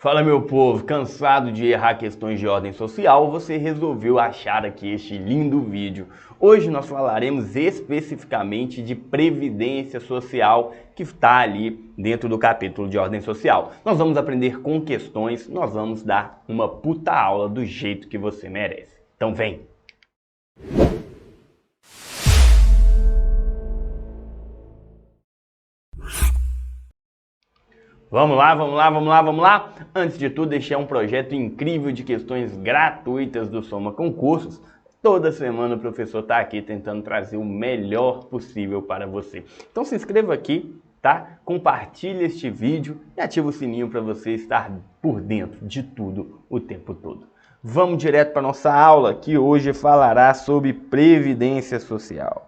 Fala, meu povo, cansado de errar questões de ordem social, você resolveu achar aqui este lindo vídeo. Hoje nós falaremos especificamente de previdência social que está ali dentro do capítulo de ordem social. Nós vamos aprender com questões, nós vamos dar uma puta aula do jeito que você merece. Então vem! Vamos lá. Antes de tudo, este é um projeto incrível de questões gratuitas do Soma Concursos. Toda semana o professor está aqui tentando trazer o melhor possível para você. Então se inscreva aqui, tá? Compartilhe este vídeo e ativa o sininho para você estar por dentro de tudo o tempo todo. Vamos direto para a nossa aula, que hoje falará sobre Previdência Social.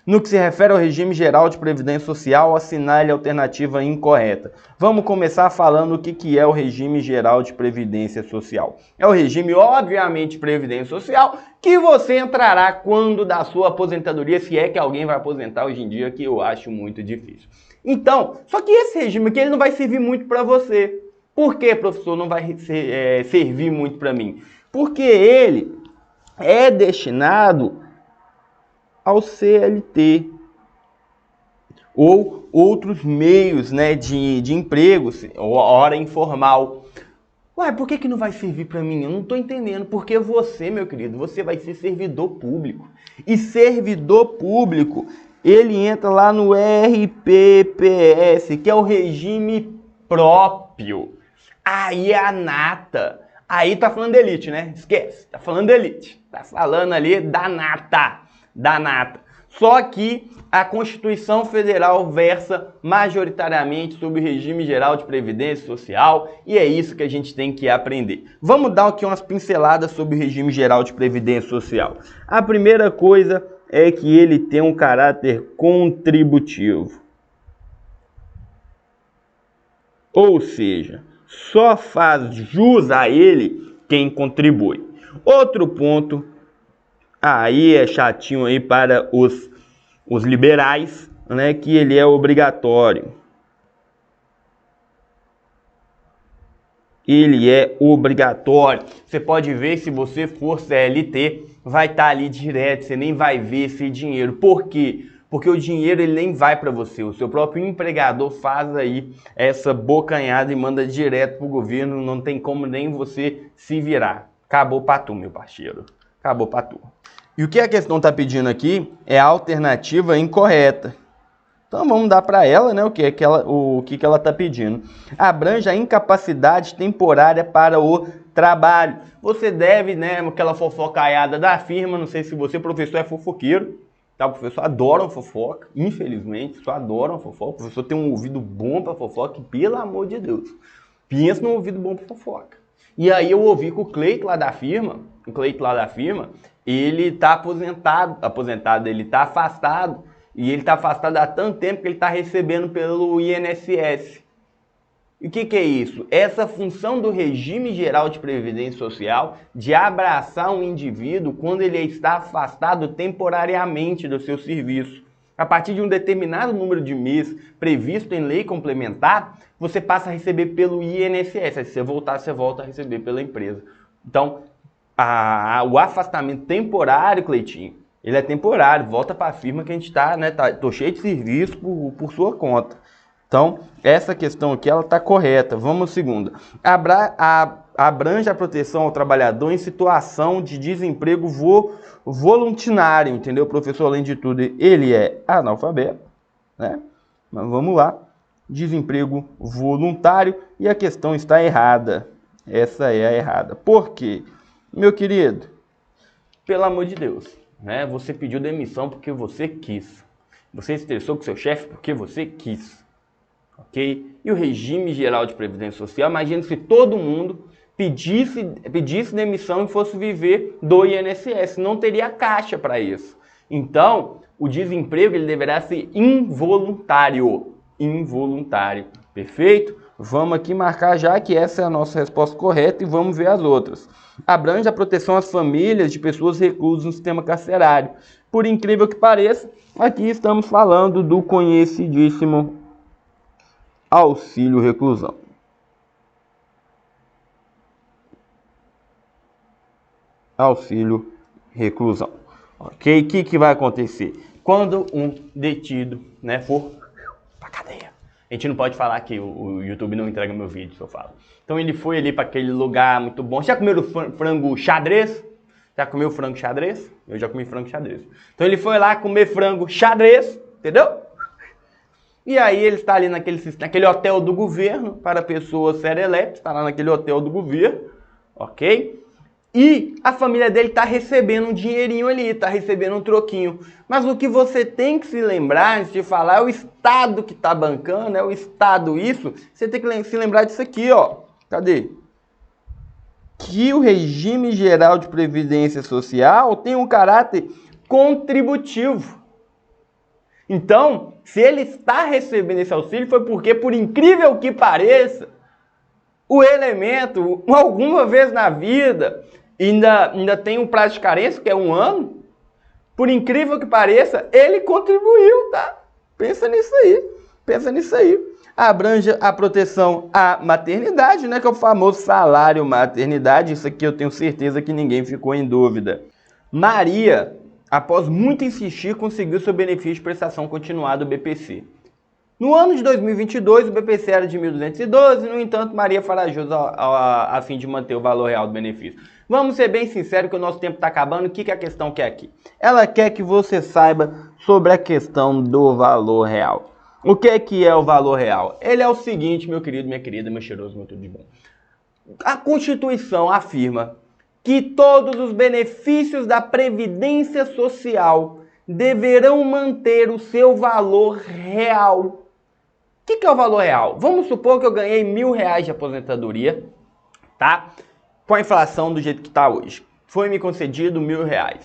No que se refere ao regime geral de previdência social, assinale a alternativa incorreta. Vamos começar falando o que é o regime geral de previdência social. É o regime, obviamente, de previdência social que você entrará quando da sua aposentadoria, se é que alguém vai aposentar hoje em dia, que eu acho muito difícil. Então, só que esse regime aqui ele não vai servir muito para você. Por que, professor, não vai servir muito para mim? Porque ele é destinado ao CLT ou outros meios, né, de empregos, ou hora informal. Ué, por que não vai servir para mim? Eu não estou entendendo. Porque você, meu querido, você vai ser servidor público. E servidor público, ele entra lá no RPPS, que é o regime próprio. Aí é a nata. Aí tá falando de elite, né? Esquece, tá falando de elite. Tá falando ali da nata. Só que a Constituição Federal versa majoritariamente sobre o regime geral de previdência social e é isso que a gente tem que aprender. Vamos dar aqui umas pinceladas sobre o regime geral de previdência social. A primeira coisa é que ele tem um caráter contributivo. Ou seja, só faz jus a ele quem contribui. Outro ponto, aí é chatinho aí para os liberais, né, que ele é obrigatório. Ele é obrigatório. Você pode ver, se você for CLT, vai estar ali direto, você nem vai ver esse dinheiro. Por quê? Porque o dinheiro ele nem vai para você. O seu próprio empregador faz aí essa bocanhada e manda direto para o governo. Não tem como nem você se virar. Acabou pra tu, meu parceiro. Acabou pra tu. E o que a questão está pedindo aqui é a alternativa incorreta. Então vamos dar para ela, né, o que ela está pedindo. Abrange a incapacidade temporária para o trabalho. Você deve, né, aquela fofocaiada da firma, não sei se você, professor, é fofoqueiro, tá? O professor adora fofoca, infelizmente, só adora fofoca. O professor tem um ouvido bom para fofoca, e, pelo amor de Deus, pensa num ouvido bom para fofoca. E aí eu ouvi que o Cleito lá da firma, ele está aposentado, ele está afastado, e ele está afastado há tanto tempo que ele está recebendo pelo INSS. E o que é isso? Essa função do regime geral de previdência social de abraçar um indivíduo quando ele está afastado temporariamente do seu serviço. A partir de um determinado número de meses previsto em lei complementar, você passa a receber pelo INSS. Aí se você voltar, você volta a receber pela empresa. Então, o afastamento temporário, Cleitinho, ele é temporário. Volta para a firma que a gente está, né? Tô cheio de serviço por sua conta. Então, essa questão aqui, ela está correta. Vamos à segunda. Abrange a proteção ao trabalhador em situação de desemprego voluntário, entendeu, professor? Além de tudo, ele é analfabeto, né? Mas vamos lá. Desemprego voluntário e a questão está errada. Essa é a errada. Por quê? Meu querido, pelo amor de Deus, né? Você pediu demissão porque você quis. Você estressou com seu chefe porque você quis. Ok? E o regime geral de previdência social, imagina se todo mundo pedisse demissão e fosse viver do INSS, não teria caixa para isso. Então, o desemprego ele deverá ser involuntário. Perfeito? Vamos aqui marcar já que essa é a nossa resposta correta e vamos ver as outras. Abrange a proteção às famílias de pessoas reclusas no sistema carcerário. Por incrível que pareça, aqui estamos falando do conhecidíssimo auxílio reclusão. auxílio reclusão. Ok? O que vai acontecer? Quando um detido, né, for pra cadeia. A gente não pode falar que o YouTube não entrega meu vídeo, se eu falo. Então ele foi ali para aquele lugar muito bom. Já comeram frango xadrez? Já comeu frango xadrez? Eu já comi frango xadrez. Então ele foi lá comer frango xadrez, entendeu? E aí ele está ali naquele hotel do governo para pessoas serelepes, está lá naquele hotel do governo, ok? E a família dele está recebendo um dinheirinho ali, está recebendo um troquinho. Mas o que você tem que se lembrar antes de falar é o Estado que está bancando, é o Estado isso. Você tem que se lembrar disso aqui, ó. Cadê? Que o regime geral de previdência social tem um caráter contributivo. Então, se ele está recebendo esse auxílio, foi porque, por incrível que pareça, o elemento, alguma vez na vida, ainda tem um prazo de carência, que é 1 ano. Por incrível que pareça, ele contribuiu, tá? Pensa nisso aí. Pensa nisso aí. Abrange a proteção à maternidade, né? Que é o famoso salário maternidade. Isso aqui eu tenho certeza que ninguém ficou em dúvida. Maria, após muito insistir, conseguiu seu benefício de prestação continuada do BPC. No ano de 2022, o BPC era de 1.212, no entanto, Maria fará jus a fim de manter o valor real do benefício. Vamos ser bem sinceros que o nosso tempo está acabando. O que a questão quer aqui? Ela quer que você saiba sobre a questão do valor real. O que é o valor real? Ele é o seguinte, meu querido, minha querida, meu cheiroso, meu tudo de bom. A Constituição afirma que todos os benefícios da Previdência Social deverão manter o seu valor real. O que é o valor real? Vamos supor que eu ganhei R$1.000 de aposentadoria, tá? Com a inflação do jeito que está hoje. Foi me concedido R$1.000.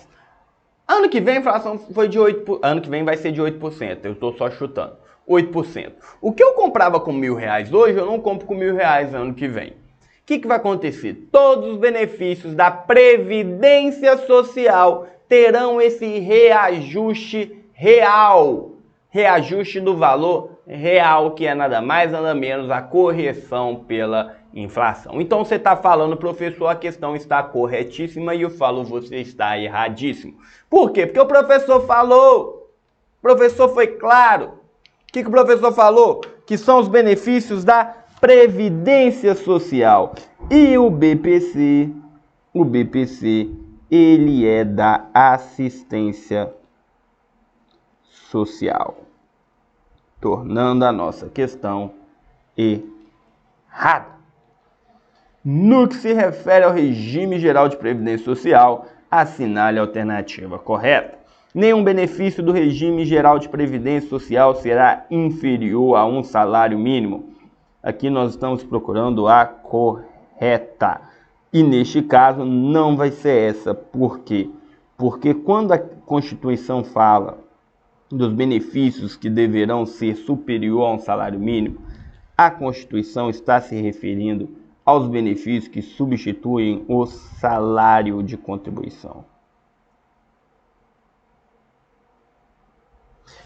Ano que vem a inflação foi de 8%. Ano que vem vai ser de 8%. Eu estou só chutando. 8%. O que eu comprava com R$1.000 hoje, eu não compro com R$1.000 ano que vem. O que vai acontecer? Todos os benefícios da Previdência Social terão esse reajuste real. Reajuste do valor real, que é nada mais, nada menos a correção pela inflação. Então você está falando, professor, a questão está corretíssima e eu falo, você está erradíssimo. Por quê? Porque o professor falou, o professor foi claro. O que o professor falou? Que são os benefícios da Previdência Social. E o BPC, ele é da assistência social, tornando a nossa questão errada. No que se refere ao regime geral de previdência social, assinale a alternativa correta. Nenhum benefício do regime geral de previdência social será inferior a um salário mínimo. Aqui nós estamos procurando a correta. E neste caso não vai ser essa. Por quê? Porque quando a Constituição fala dos benefícios que deverão ser superior a um salário mínimo, a Constituição está se referindo aos benefícios que substituem o salário de contribuição.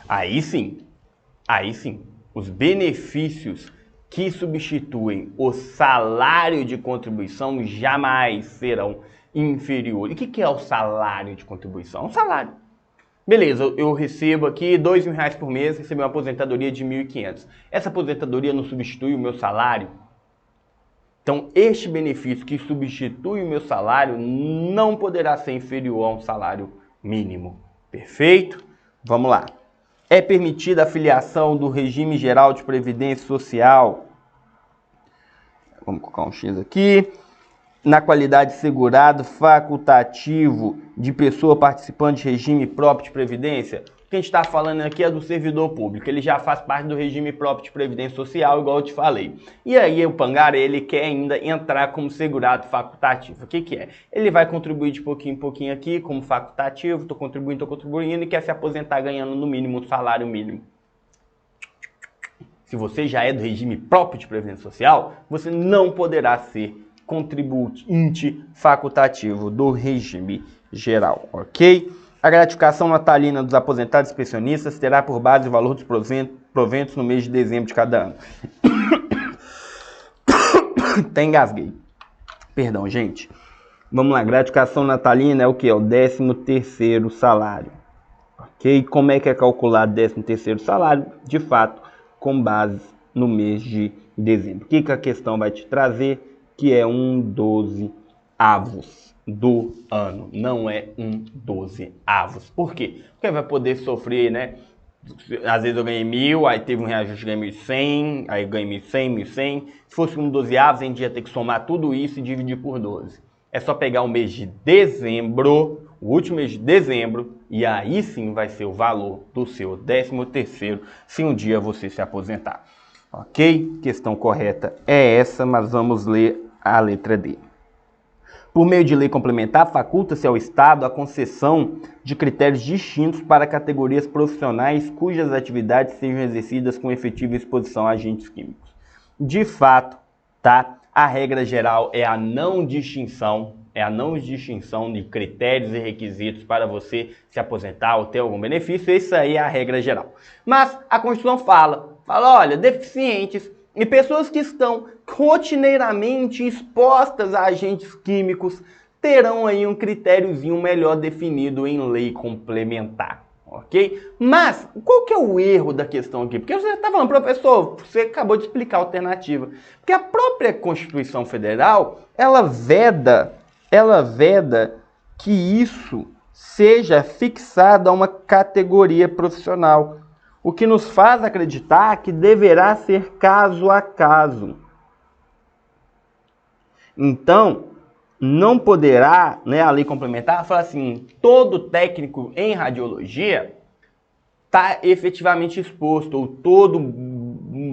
Aí sim, os benefícios que substituem o salário de contribuição jamais serão inferiores. E o que é o salário de contribuição? Um salário. Beleza, eu recebo aqui R$2.000 por mês, recebo uma aposentadoria de R$1.500. Essa aposentadoria não substitui o meu salário? Então, este benefício que substitui o meu salário não poderá ser inferior a um salário mínimo. Perfeito? Vamos lá. É permitida a filiação do regime geral de previdência social. Vamos colocar um X aqui. Na qualidade de segurado facultativo de pessoa participante de regime próprio de previdência. O que a gente está falando aqui é do servidor público. Ele já faz parte do regime próprio de previdência social, igual eu te falei. E aí o Pangara, ele quer ainda entrar como segurado facultativo. O que é? Ele vai contribuir de pouquinho em pouquinho aqui como facultativo, estou contribuindo e quer se aposentar ganhando no mínimo um salário mínimo. Se você já é do regime próprio de previdência social, você não poderá ser contribuinte facultativo do regime geral, ok? A gratificação natalina dos aposentados e pensionistas terá por base o valor dos proventos no mês de dezembro de cada ano. Até engasguei. Perdão, gente. Vamos lá, gratificação natalina é o que? É o 13º salário. Ok? Como é que é calculado o 13º salário? De fato, com base no mês de dezembro. O que a questão vai te trazer? Que é 1/12 do ano. Não é 1/12. Por quê? Porque vai poder sofrer, né? Às vezes eu ganhei 1.000, aí teve um reajuste, ganhei 1.100, aí ganhei 1.100, 1.100. Se fosse 1/12, a gente ia ter que somar tudo isso e dividir por 12. É só pegar o mês de dezembro, o último mês de dezembro, e aí sim vai ser o valor do seu 13º, se um dia você se aposentar. Ok? Questão correta é essa, mas vamos ler a letra D. Por meio de lei complementar, faculta-se ao Estado a concessão de critérios distintos para categorias profissionais cujas atividades sejam exercidas com efetiva exposição a agentes químicos. De fato, tá? A regra geral é a não distinção de critérios e requisitos para você se aposentar ou ter algum benefício. Isso aí é a regra geral. Mas a Constituição fala, olha, deficientes e pessoas que estão rotineiramente expostas a agentes químicos terão aí um critériozinho melhor definido em lei complementar. Ok? Mas, qual que é o erro da questão aqui? Porque você está falando, professor, você acabou de explicar a alternativa. Porque a própria Constituição Federal, ela veda que isso seja fixado a uma categoria profissional. O que nos faz acreditar que deverá ser caso a caso. Então, não poderá, né, a lei complementar falar assim, todo técnico em radiologia está efetivamente exposto, ou todo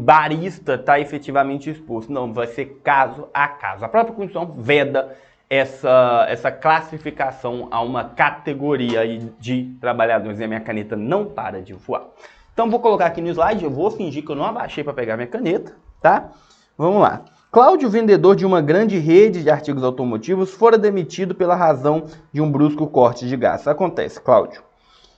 barista está efetivamente exposto. Não, vai ser caso a caso. A própria Constituição veda essa classificação a uma categoria de trabalhadores. E a minha caneta não para de voar. Então, vou colocar aqui no slide, eu vou fingir que eu não abaixei para pegar minha caneta, tá? Vamos lá. Cláudio, vendedor de uma grande rede de artigos automotivos, fora demitido pela razão de um brusco corte de gastos. Acontece, Cláudio.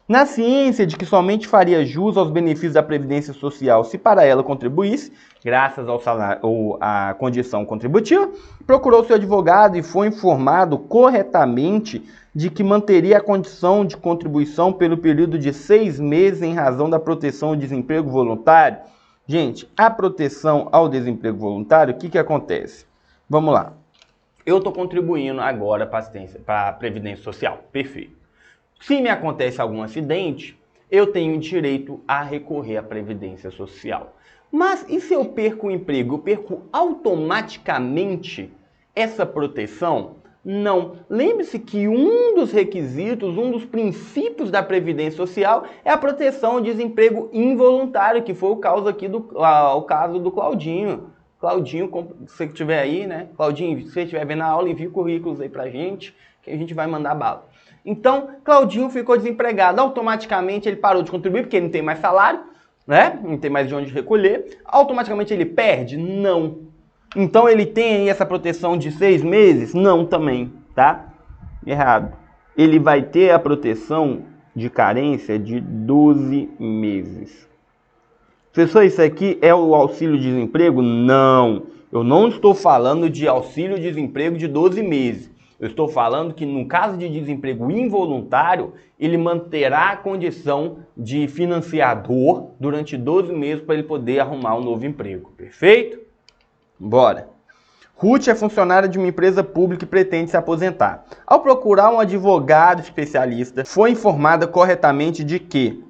Na ciência de que somente faria jus aos benefícios da Previdência Social se para ela contribuísse, graças ao salário ou à condição contributiva, procurou seu advogado e foi informado corretamente de que manteria a condição de contribuição pelo período de 6 meses em razão da proteção ao desemprego voluntário. Gente, a proteção ao desemprego voluntário, o que acontece? Vamos lá. Eu estou contribuindo agora para a Previdência Social. Perfeito. Se me acontece algum acidente, eu tenho direito a recorrer à Previdência Social. Mas e se eu perco o emprego? Eu perco automaticamente essa proteção? Não. Lembre-se que um dos requisitos, um dos princípios da Previdência Social é a proteção ao desemprego involuntário, que foi o caso aqui o caso do Claudinho. Claudinho, se você estiver aí, né? Claudinho, se você estiver vendo a aula, envie currículos aí pra gente, que a gente vai mandar bala. Então, Claudinho ficou desempregado. Automaticamente ele parou de contribuir, porque ele não tem mais salário, né? Não tem mais de onde recolher. Automaticamente ele perde? Não. Então ele tem aí essa proteção de 6 meses? Não também, tá? Errado. Ele vai ter a proteção de carência de 12 meses. Professor, isso aqui é o auxílio-desemprego? Não. Eu não estou falando de auxílio-desemprego de 12 meses. Eu estou falando que no caso de desemprego involuntário, ele manterá a condição de financiador durante 12 meses para ele poder arrumar um novo emprego. Perfeito? Bora. Ruth é funcionária de uma empresa pública e pretende se aposentar. Ao procurar um advogado especialista, foi informada corretamente de que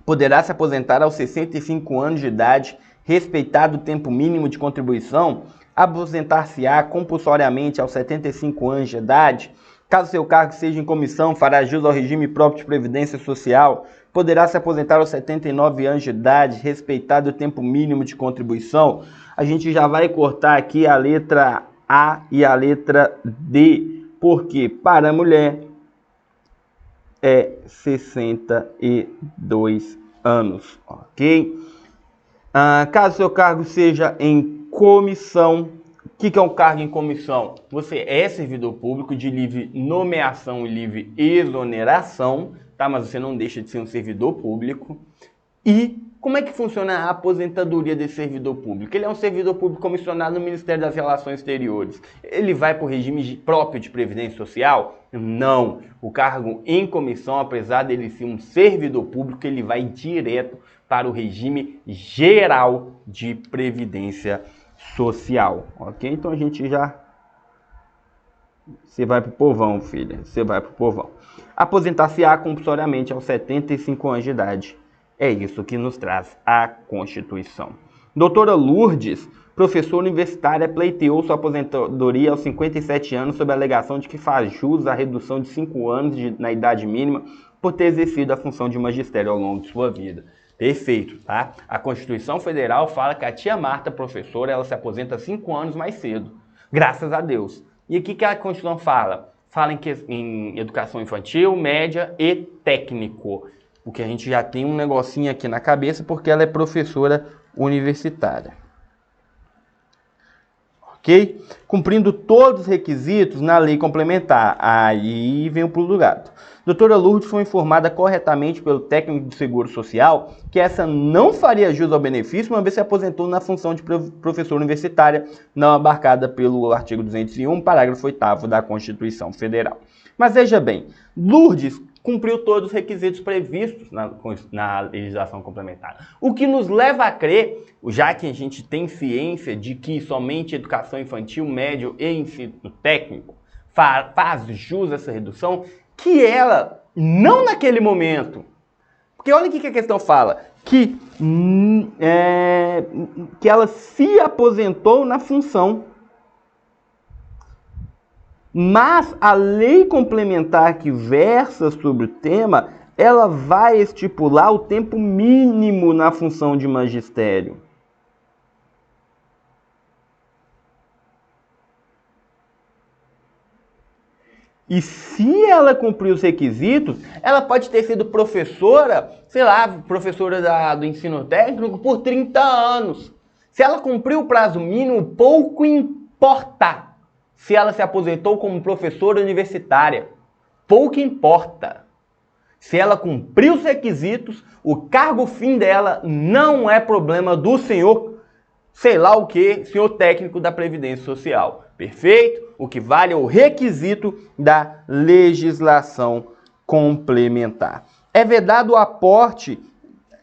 poderá se aposentar aos 65 anos de idade, respeitado o tempo mínimo de contribuição, aposentar-se-á compulsoriamente aos 75 anos de idade, caso seu cargo seja em comissão, fará jus ao regime próprio de previdência social, poderá se aposentar aos 79 anos de idade, respeitado o tempo mínimo de contribuição. A gente já vai cortar aqui a letra A e a letra D, porque para a mulher é 62 anos, ok? Caso seu cargo seja em comissão, o que é um cargo em comissão? Você é servidor público de livre nomeação e livre exoneração, tá? Mas você não deixa de ser um servidor público. E como é que funciona a aposentadoria desse servidor público? Ele é um servidor público comissionado no Ministério das Relações Exteriores. Ele vai para o regime próprio de previdência social? Não. O cargo em comissão, apesar dele ser um servidor público, ele vai direto para o regime geral de previdência social. Ok? Então a gente já... Você vai pro povão, filha. Você vai pro povão. Aposentar-se-á compulsoriamente aos 75 anos de idade. É isso que nos traz a Constituição. Doutora Lourdes, professora universitária, pleiteou sua aposentadoria aos 57 anos sob a alegação de que faz jus à redução de 5 anos na idade mínima por ter exercido a função de magistério ao longo de sua vida. Perfeito, tá? A Constituição Federal fala que a tia Marta, professora, ela se aposenta 5 anos mais cedo. Graças a Deus. E o que a Constituição fala? Fala em educação infantil, média e técnico. Porque a gente já tem um negocinho aqui na cabeça, porque ela é professora universitária. Ok? Cumprindo todos os requisitos na lei complementar. Aí vem o pulo do gato. Doutora Lourdes foi informada corretamente pelo técnico de seguro social que essa não faria jus ao benefício, uma vez se aposentou na função de professora universitária, não abarcada pelo artigo 201, parágrafo 8º da Constituição Federal. Mas veja bem, Lourdes cumpriu todos os requisitos previstos na legislação complementar. O que nos leva a crer, já que a gente tem ciência de que somente educação infantil, médio e ensino técnico faz jus a essa redução, que ela, não naquele momento, porque olha o que a questão fala, que ela se aposentou na função. Mas a lei complementar que versa sobre o tema, ela vai estipular o tempo mínimo na função de magistério. E se ela cumprir os requisitos, ela pode ter sido professora, sei lá, professora do ensino técnico por 30 anos. Se ela cumpriu o prazo mínimo, pouco importa se ela se aposentou como professora universitária. Pouco importa. Se ela cumpriu os requisitos, o cargo fim dela não é problema do senhor, sei lá o que, senhor técnico da Previdência Social. Perfeito? O que vale é o requisito da legislação complementar. É vedado o aporte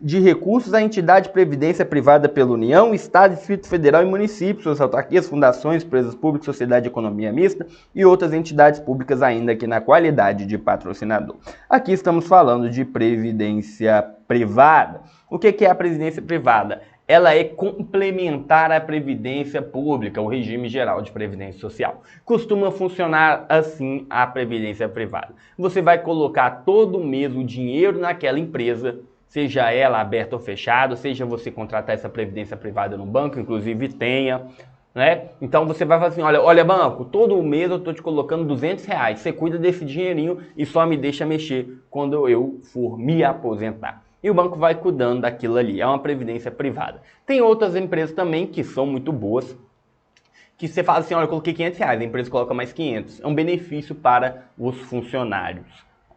de recursos à entidade de previdência privada pela União, Estado, Distrito Federal e municípios, suas autarquias, fundações, empresas públicas, sociedade de economia mista e outras entidades públicas ainda que na qualidade de patrocinador. Aqui estamos falando de previdência privada. O que é a previdência privada? Ela é complementar à previdência pública, o regime geral de previdência social. Costuma funcionar assim a previdência privada. Você vai colocar todo mês o dinheiro naquela empresa, seja ela aberta ou fechada, seja você contratar essa previdência privada no banco, inclusive tenha, né? Então você vai falar assim, olha banco, todo mês eu estou te colocando R$200, você cuida desse dinheirinho e só me deixa mexer quando eu for me aposentar. E o banco vai cuidando daquilo ali, é uma previdência privada. Tem outras empresas também que são muito boas, que você fala assim, olha, eu coloquei R$500, a empresa coloca mais 500, é um benefício para os funcionários.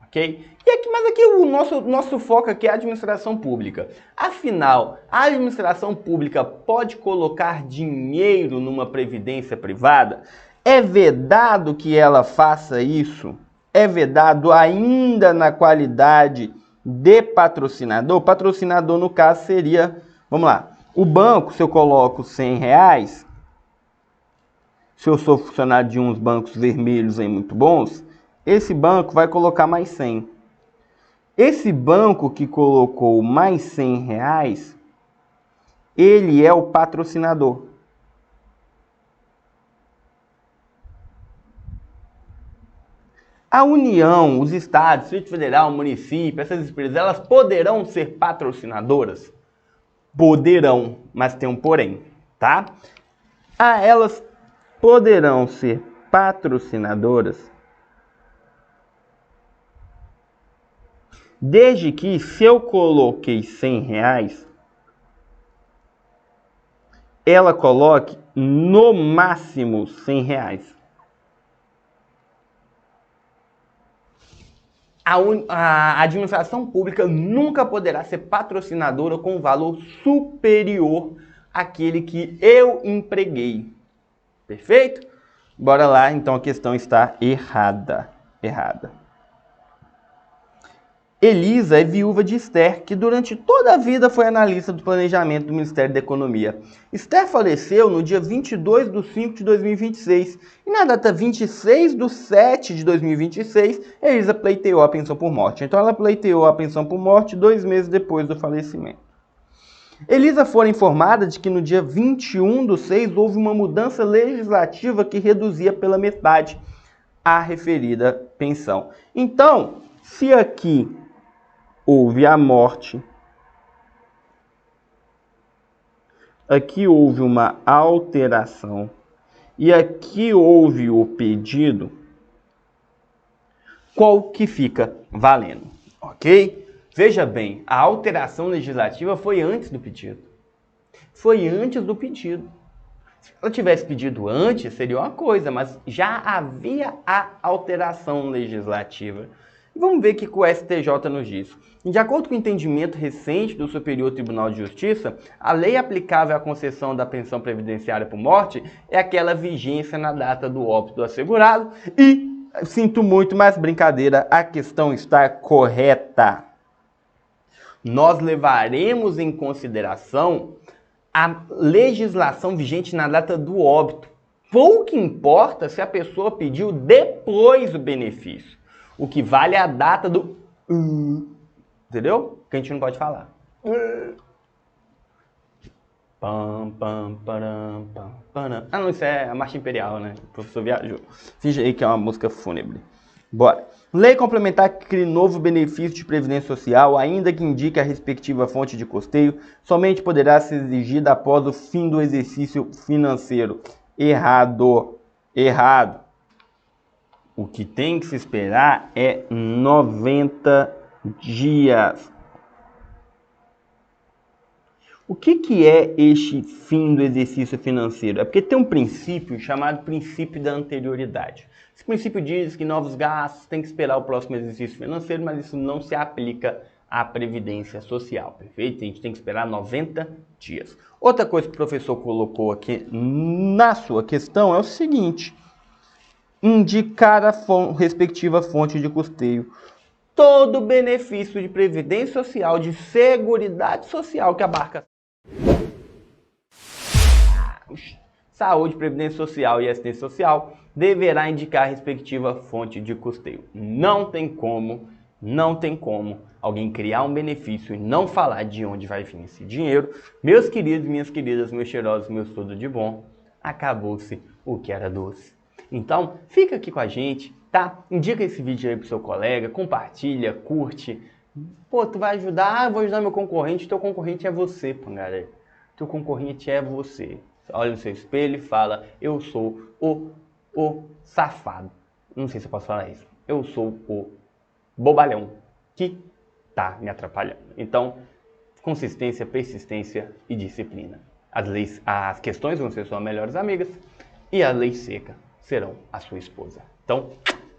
Okay? Mas aqui o nosso foco aqui é a administração pública. Afinal, a administração pública pode colocar dinheiro numa previdência privada? É vedado que ela faça isso? É vedado ainda na qualidade de patrocinador? Patrocinador, no caso, seria... Vamos lá. O banco, se eu coloco R$100, se eu sou funcionário de uns bancos vermelhos aí muito bons, esse banco vai colocar mais 100. Esse banco que colocou mais R$100, ele é o patrocinador. A União, os estados, Distrito Federal, município, essas empresas, elas poderão ser patrocinadoras? Poderão, mas tem um porém, tá? Elas poderão ser patrocinadoras desde que, se eu coloquei R$100, ela coloque no máximo R$100. A administração pública nunca poderá ser patrocinadora com valor superior àquele que eu empreguei. Perfeito? Bora lá, então a questão está errada. Elisa é viúva de Esther, que durante toda a vida foi analista do planejamento do Ministério da Economia. Esther faleceu no dia 22 de 5 de 2026 e na data 26 de 7 de 2026, Elisa pleiteou a pensão por morte. Então ela pleiteou a pensão por morte 2 meses depois do falecimento. Elisa foi informada de que no dia 21 de 6 houve uma mudança legislativa que reduzia pela metade a referida pensão. Então, se aqui houve a morte, aqui houve uma alteração e aqui houve o pedido, qual que fica valendo, ok? Veja bem, a alteração legislativa foi antes do pedido. Foi antes do pedido. Se ela tivesse pedido antes, seria uma coisa, mas já havia a alteração legislativa. Vamos ver o que o STJ nos diz. De acordo com o entendimento recente do Superior Tribunal de Justiça, a lei aplicável à concessão da pensão previdenciária por morte é aquela vigência na data do óbito do assegurado e, sinto muito, mas brincadeira, a questão está correta. Nós levaremos em consideração a legislação vigente na data do óbito. Pouco importa se a pessoa pediu depois o benefício. O que vale é a data do... Entendeu? Que a gente não pode falar. Pam, pam, param, pam, param. Ah, não, isso é a Marcha Imperial, né? O professor viajou. Finge aí que é uma música fúnebre. Bora. Lei complementar que cria novo benefício de previdência social, ainda que indique a respectiva fonte de custeio, somente poderá ser exigida após o fim do exercício financeiro. Errado. O que tem que se esperar é 90 dias. O que é este fim do exercício financeiro? É porque tem um princípio chamado princípio da anterioridade. Esse princípio diz que novos gastos têm que esperar o próximo exercício financeiro, mas isso não se aplica à previdência social, perfeito? A gente tem que esperar 90 dias. Outra coisa que o professor colocou aqui na sua questão é o seguinte: indicar a respectiva fonte de custeio. Todo benefício de previdência social, de seguridade social que abarca saúde, previdência social e assistência social, deverá indicar a respectiva fonte de custeio. Não tem como alguém criar um benefício e não falar de onde vai vir esse dinheiro. Meus queridos, minhas queridas, meus cheirosos, meus tudo de bom, acabou-se o que era doce. Então, fica aqui com a gente, tá? Indica esse vídeo aí pro seu colega, compartilha, curte. Pô, tu vai ajudar? Eu vou ajudar meu concorrente. Teu concorrente é você, pangaré. Teu concorrente é você. Olha no seu espelho e fala: eu sou o safado. Não sei se eu posso falar isso. Eu sou o bobalhão que tá me atrapalhando. Então, consistência, persistência e disciplina. As questões vão ser suas melhores amigas e a lei seca serão a sua esposa. Então,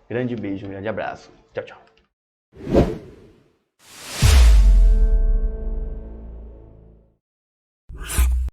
grande beijo, um grande abraço. Tchau, tchau.